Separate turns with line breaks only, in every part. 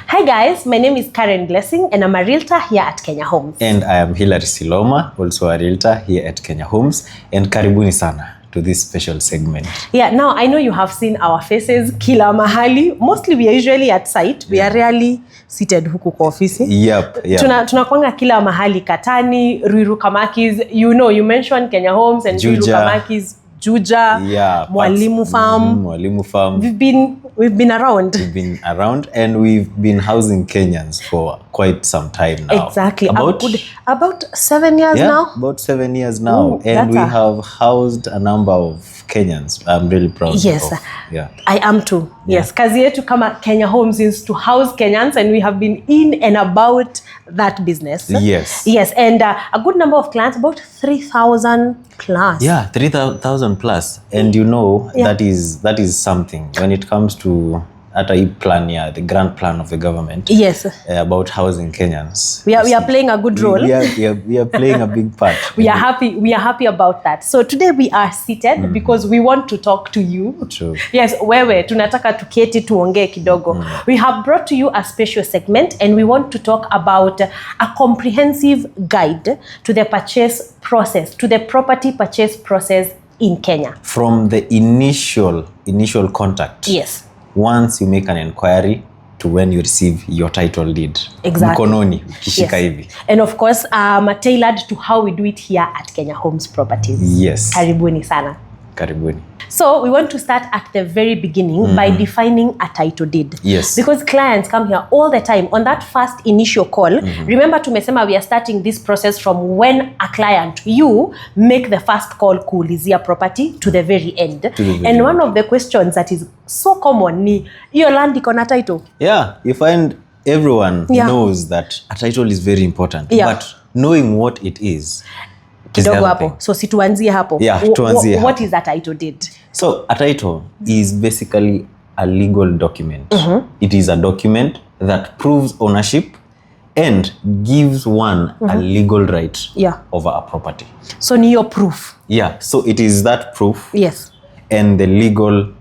Hi guys, my name is Karen Blessing and I'm a realtor here at Kenya Homes.
And I am Hilary Siloma, also a realtor here at Kenya Homes. And karibuni sana to this special segment.
Yeah, now I know you have seen our faces kila mahali. Mostly we are usually at site. We are rarely seated huku kwa ofisi.
Yep.
Tunakwanga kila mahali, Katani, Ruiru Kamakis. You know, you mentioned Kenya Homes and Ruiru Kamakis. Juja,
yeah,
Mwalimu Farm.
Mwalimu Farm.
We've been around.
We've been around and we've been housing Kenyans for quite some time now.
Exactly. About 7 years now?
About 7 years now.
Ooh,
and we have housed a number of Kenyans. I'm really proud of. Yeah.
I am too. Yeah. Yes. Kazi yetu kama Kenya Homes is to house Kenyans and we have been in and about that business.
Yes.
Yes. And a good number of clients, about 3,000 plus.
Yeah, 3,000 plus. And you know, that is something when it comes to at a plan, the grand plan of the government.
Yes.
About housing Kenyans.
We are playing a good role.
We are playing a big part.
We are happy about that. So today we are seated because we want to talk to you.
True.
Yes, wewe tunataka tuketi tuongee kidogo. We have brought to you a special segment and we want to talk about a comprehensive guide to the purchase process, to the property purchase process in Kenya. From the
initial contact.
Yes.
Once you make an inquiry to when you receive your title deed.
Exactly.
Mkononi, kishika hivi.
And of course, tailored to how we do it here at Kenya Homes Properties.
Yes.
Karibuni sana.
Karibuni.
So we want to start at the very beginning by defining a title deed.
Yes.
Because clients come here all the time on that first initial call. Remember tumesema we are starting this process from when a client, you make the first call kuulizia property to the very end. And one of the questions that is so common ni, iyo land iko na title?
Yeah, you find everyone knows that a title is very important. Yeah. But knowing what it is
kidogo hapo. So situanzie hapo.
Yeah, tuanzie hapo.
What is a title deed?
So a title is basically a legal document. It is a document that proves ownership and gives one a legal right over a property.
So ni your proof.
Yeah, so it is that proof.
Yes.
And the legal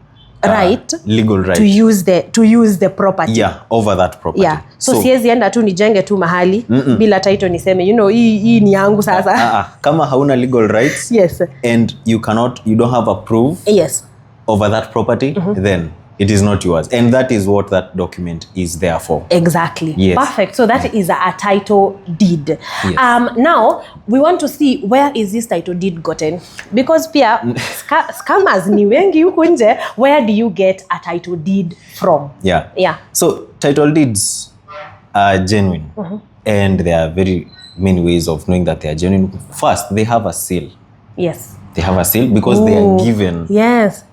right
to use the property.
Yeah, over that property.
Yeah. So siwezi enda tu nijenge tu mahali bila title niseme, you know, hii ni yangu sasa.
Kama hauna legal rights.
Yes.
And you don't have a proof.
Yes.
Over that property, then it is not yours. And that is what that document is there for.
Exactly.
Yes.
Perfect. So that is a title deed.
Yes.
Now, we want to see where is this title deed gotten? Because pia, scammers ni wengi huku nje, where do you get a title deed from?
Yeah.
Yeah.
So title deeds are genuine. And there are very many ways of knowing that they are genuine. First, they have a seal.
Yes.
They have a seal because they are given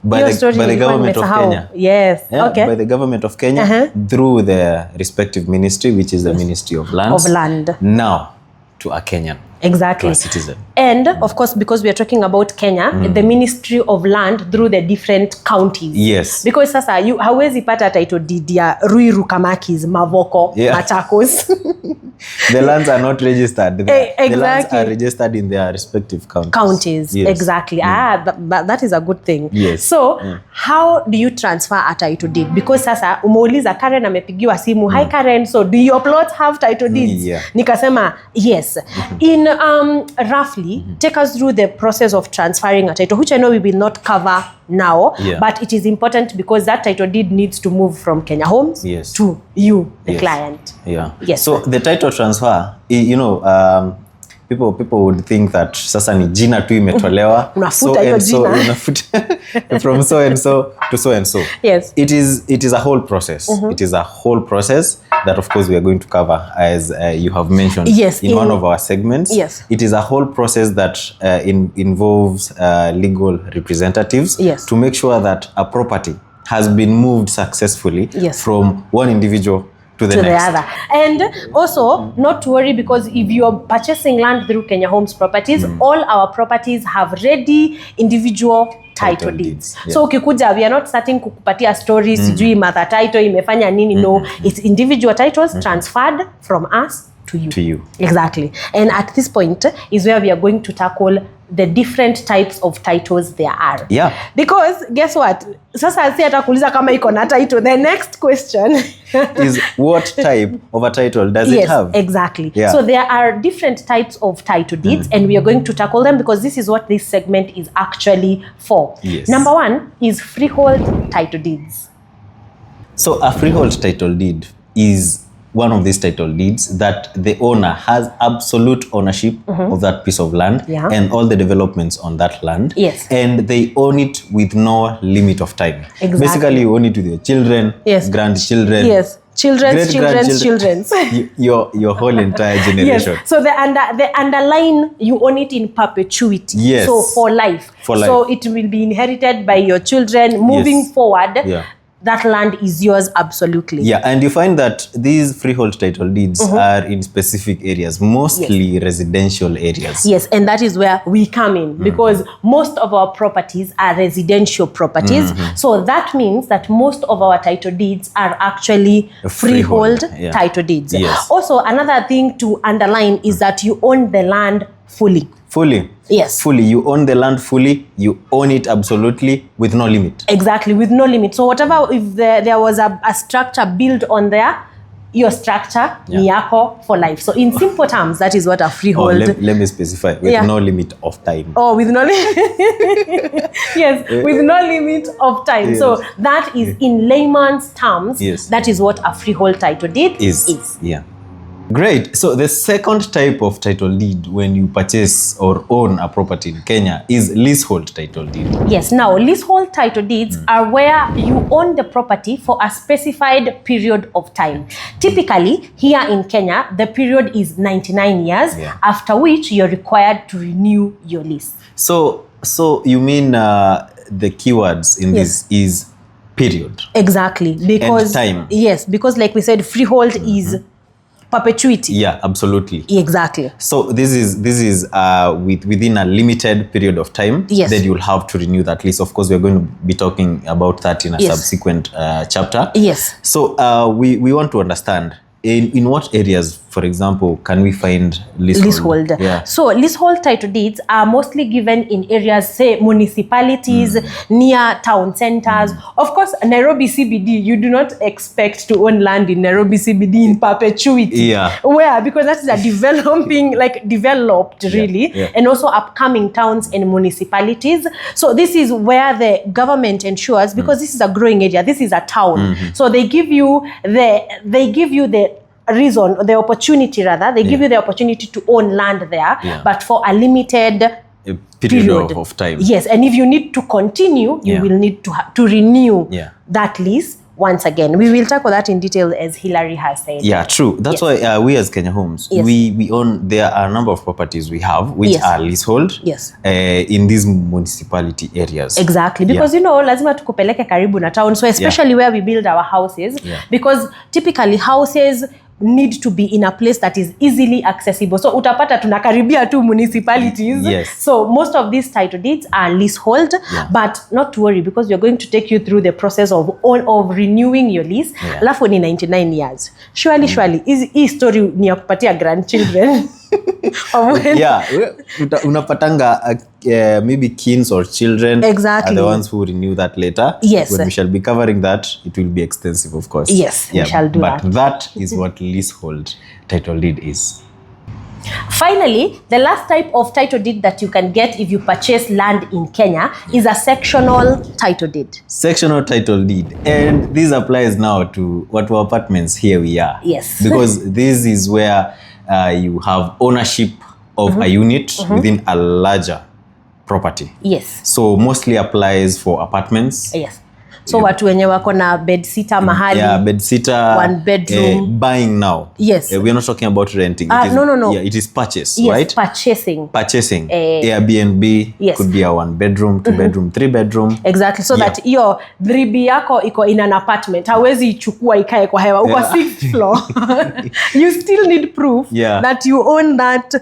by the government of Kenya.
Yes.
Yeah, okay. By the government of Kenya through the respective ministry, which is the Ministry of Land. Now to a Kenyan.
Exactly.
To a citizen.
And of course, because we are talking about Kenya, the Ministry of Land through the different counties.
Yes.
Because sasa hawezi pata title deed ya Ruiru Kamakis, Mavoko, Machakos.
The lands are not registered.
Exactly.
The lands are registered in their respective counties.
Yes. Exactly. That is a good thing.
Yes.
So, how do you transfer a title deed? Because sasa umeuliza Karen amepigiwa simu, hi Karen, so do your plots have title deeds? Nikasema, yes. In roughly, take us through the process of transferring a title, which I know we will not cover now, but it is important because that title deed needs to move from Kenya Homes to you, the client.
Yeah.
Yes.
So the title transfer, you know, people would think that sasa ni jina tu imetolewa.
Unafuta hiyo jina.
Unafuta from so and so to so and so.
Yes.
It is a whole process. It is a whole process that of course we are going to cover as you have mentioned in one of our segments.
Yes.
It is a whole process that involves legal representatives to make sure that a property has been moved successfully from one individual to the other.
And also, not to worry, because if you're purchasing land through Kenya Homes Properties, all our properties have ready individual title deeds. So ukikuja, we are not starting kukupatia stories, sijui mother title imefanya nini, no. It's individual titles transferred from us to you. Exactly. And at this point is where we are going to tackle the different types of titles there are.
Yeah.
Because guess what? Sasa si atakuuliza kama iko na title. The next question
is what type of a title does it have?
Exactly.
Yeah.
So there are different types of title deeds and we are going to tackle them because this is what this segment is actually for.
Yes.
Number one is freehold title deeds.
So a freehold title deed is one of these title deeds that the owner has absolute ownership of that piece of land and all the developments on that land.
Yes.
And they own it with no limit of time.
Exactly.
Basically, you own it with your children, grandchildren.
Yes. Children's your
whole entire generation.
Yes. So the underline, you own it in perpetuity.
Yes.
So for life. So it will be inherited by your children moving forward.
Yeah.
That land is yours absolutely.
Yeah, and you find that these freehold title deeds are in specific areas, mostly residential areas.
Yes, and that is where we come in because most of our properties are residential properties. So that means that most of our title deeds are actually freehold title deeds.
Yes.
Also, another thing to underline is that you own the land fully.
Fully.
Yes.
Fully. You own the land fully. You own it absolutely with no limit.
Exactly, with no limit. So whatever, if there was a structure built on there, your structure, ni yako for life. So in simple terms, that is what a freehold...
let me specify. With no limit of time.
Oh, with no limit. Yes, with no limit of time. Yes. So that is in layman's terms, that is what a freehold title deed is.
Yeah. Great. So the second type of title deed when you purchase or own a property in Kenya is leasehold title deed.
Yes. Now, leasehold title deeds are where you own the property for a specified period of time. Typically, here in Kenya, the period is 99 years, after which you're required to renew your lease.
So you mean the keywords in this is period?
Exactly. Because
and time.
Yes, because like we said, freehold is perpetuity.
Yeah, absolutely.
Exactly.
So this is within a limited period of time.
Yes.
Then you'll have to renew that lease. Of course, we're going to be talking about that in a subsequent chapter.
Yes.
So we want to understand in what areas, for example, can we find leasehold?
Yeah. So leasehold title deeds are mostly given in areas, say municipalities, near town centers. Of course, Nairobi CBD, you do not expect to own land in Nairobi CBD in perpetuity.
Yeah.
Where? Because that is a developed really, and also upcoming towns and municipalities. So this is where the government ensures, because this is a growing area, this is a town. So they give you the reason, the opportunity rather, they give you the opportunity to own land there, but for a limited period
of time.
Yes, and if you need to continue, you will need to renew that lease once again. We will tackle that in detail as Hilary has said.
Yeah, true. That's why we as Kenya Homes, we own, there are a number of properties we have which are leasehold in these municipality areas.
Exactly, because you know, lazima tukupeleke karibu na town, so especially where we build our houses, because typically houses need to be in a place that is easily accessible. So utapata tunakaribia tu municipalities. So most of these title deeds are leasehold, but not to worry, because we're going to take you through the process of renewing your lease. Alafu ni 99 years. Surely, hii story ni ya kupatia grandchildren.
Unapatanga maybe kids or children are the ones who renew that later. When we shall be covering that, it will be extensive, of course.
We shall do that.
But that is what leasehold title deed is.
Finally, the last type of title deed that you can get if you purchase land in Kenya is a sectional title deed.
Sectional title deed. And this applies now to what our apartments here we are.
Yes.
Because this is where you have ownership of a unit within a larger property.
Yes.
So mostly applies for apartments.
Yes. So watu wenye wako na bedsitter mahali.
Bedsitter.
One bedroom.
Buying now.
Yes.
We are not talking about renting.
No.
Yeah, it is purchase,
right?
Purchasing. Airbnb could be a 1 bedroom, 2 bedroom, 3 bedroom.
Exactly. So that your 3B yako iko in an apartment. Hawezi ichukua ikae kwa hewa. Uko 6th floor. You still need proof that you own that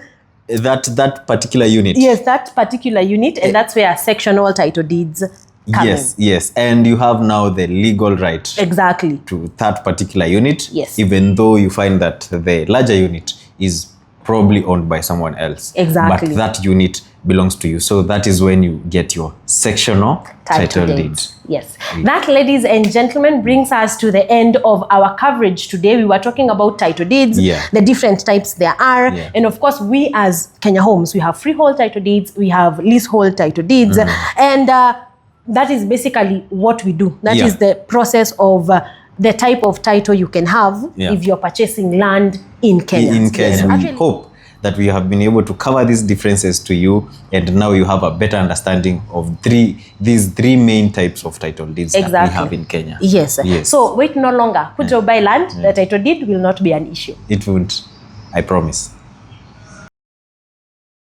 particular unit.
Yes, that particular unit, and that's where sectional title deeds come in.
Yes, and you have now the legal right
exactly
to that particular unit.
Yes.
Even though you find that the larger unit is probably owned by someone else.
Exactly.
But that unit belongs to you. So that is when you get your sectional title deed.
Yes. That, ladies and gentlemen, brings us to the end of our coverage today. We were talking about title deeds, the different types there are. And of course, we as Kenya Homes, we have freehold title deeds, we have leasehold title deeds. And that is basically what we do. That is the process of the type of title you can have if you're purchasing land in Kenya.
In Kenya. We hope that we have been able to cover these differences to you, and now you have a better understanding of these three main types of title deeds that we have in Kenya.
Yes. So wait no longer. Kuja buy land, the title deed will not be an issue.
It won't. I promise.